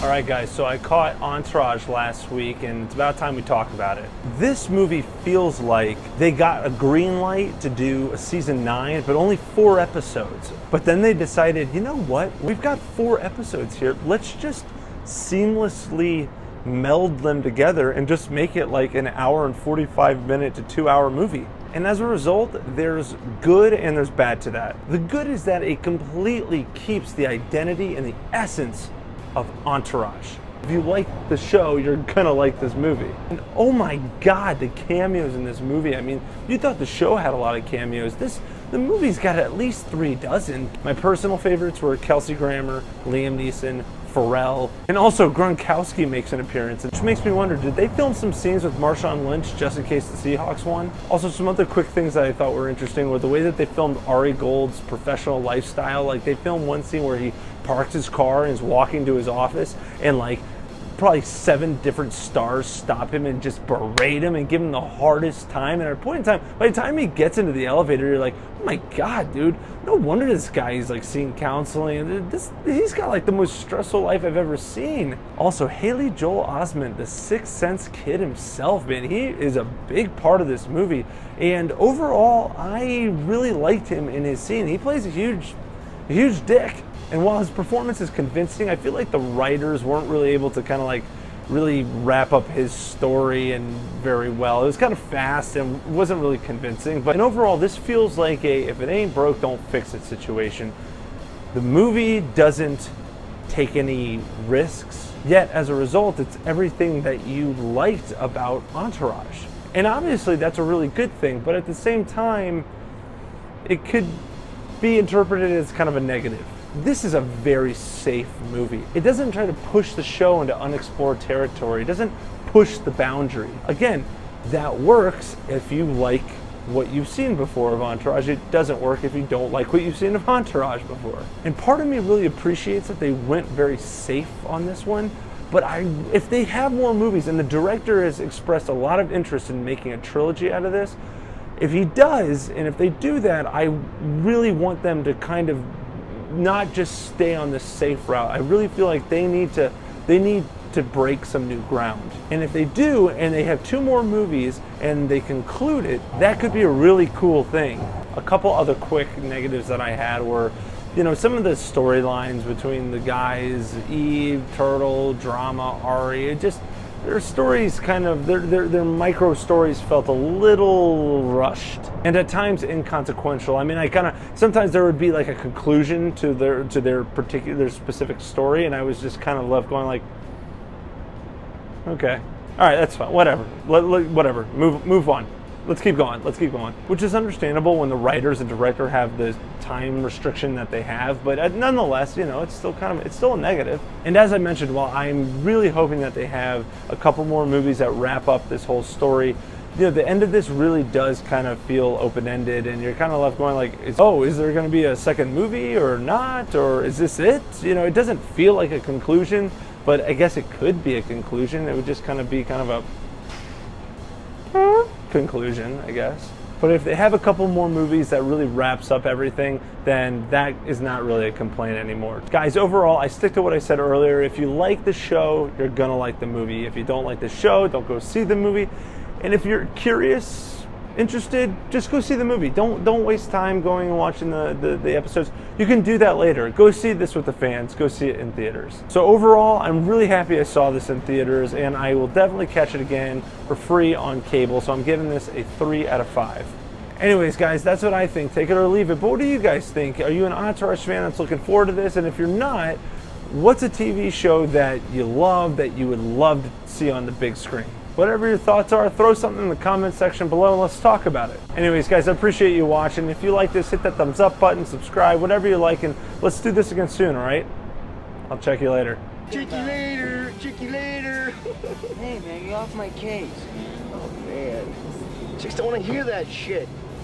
All right, guys, so I caught Entourage last week, and it's about time we talk about it. This movie feels like they got a green light to do a season 9, but only 4 episodes. But then they decided, you know what? We've got 4 episodes here. Let's just seamlessly meld them together and just make it like an hour and 45-minute to 2-hour movie. And as a result, there's good and there's bad to that. The good is that it completely keeps the identity and the essence of Entourage. If you like the show, you're gonna like this movie. And oh my God, the cameos in this movie. I mean, you thought the show had a lot of cameos. The movie's got at least 3 dozen. My personal favorites were Kelsey Grammer, Liam Neeson, Pharrell, and also Gronkowski makes an appearance, which makes me wonder, did they film some scenes with Marshawn Lynch just in case the Seahawks won? Also, some other quick things that I thought were interesting were the way that they filmed Ari Gold's professional lifestyle. Like, they filmed one scene where he parks his car and is walking to his office, and like probably 7 different stars stop him and just berate him and give him the hardest time. And at a point in time, by the time he gets into the elevator, you're like, oh my God, dude, no wonder this guy is like seeing counseling. He's got like the most stressful life I've ever seen. Also, Joel Osment, the Sixth Sense kid himself, man, he is a big part of this movie. And overall, I really liked him in his scene. He plays a huge dick. And while his performance is convincing, I feel like the writers weren't really able to kind of like really wrap up his story and very well. It was kind of fast and wasn't really convincing. But overall, this feels like a if it ain't broke, don't fix it situation. The movie doesn't take any risks, yet as a result, it's everything that you liked about Entourage. And obviously that's a really good thing, but at the same time, it could be interpreted as kind of a negative. This is a very safe movie. It doesn't try to push the show into unexplored territory. It doesn't push the boundary. Again, that works if you like what you've seen before of Entourage. It doesn't work if you don't like what you've seen of Entourage before. And part of me really appreciates that they went very safe on this one. But if they have more movies, and the director has expressed a lot of interest in making a trilogy out of this, if he does, and if they do that, I really want them to kind of not just stay on this safe route. I really feel like they need to break some new ground. And if they do, and they have 2 more movies and they conclude it, that could be a really cool thing. A couple other quick negatives that I had were, you know, some of the storylines between the guys, Eve, Turtle, drama, Ari, their stories kind of, their micro stories felt a little rushed and at times inconsequential. I mean, sometimes there would be like a conclusion to their specific story, and I was just kind of left going like, okay, all right, that's fine, whatever, whatever, move on. Let's keep going. Which is understandable when the writers and director have the time restriction that they have, but nonetheless, you know, it's still a negative. And as I mentioned, while I'm really hoping that they have a couple more movies that wrap up this whole story, you know, the end of this really does kind of feel open-ended, and you're kind of left going like, is there going to be a second movie or not, or is this it? You know, it doesn't feel like a conclusion, but I guess it could be a conclusion. It would just kind of be kind of a conclusion, I guess. But if they have a couple more movies that really wraps up everything, then that is not really a complaint anymore. Guys, overall, I stick to what I said earlier. If you like the show, you're gonna like the movie. If you don't like the show, don't go see the movie. And if you're curious, interested, just go see the movie. Don't waste time going and watching the episodes. You can do that later. Go see this with the fans. Go see it in theaters. So overall, I'm really happy I saw this in theaters, and I will definitely catch it again for free on cable. So I'm giving this a 3 out of 5. Anyways, guys, that's what I think. Take it or leave it. But what do you guys think? Are you an Entourage fan that's looking forward to this? And if you're not, what's a TV show that you love that you would love to see on the big screen? Whatever your thoughts are, throw something in the comment section below and let's talk about it. Anyways, guys, I appreciate you watching. If you like this, hit that thumbs up button, subscribe, whatever you like, and let's do this again soon, all right? I'll check you later. Check you later. Hey, man, get off my case. Oh, man. Chicks don't want to hear that shit.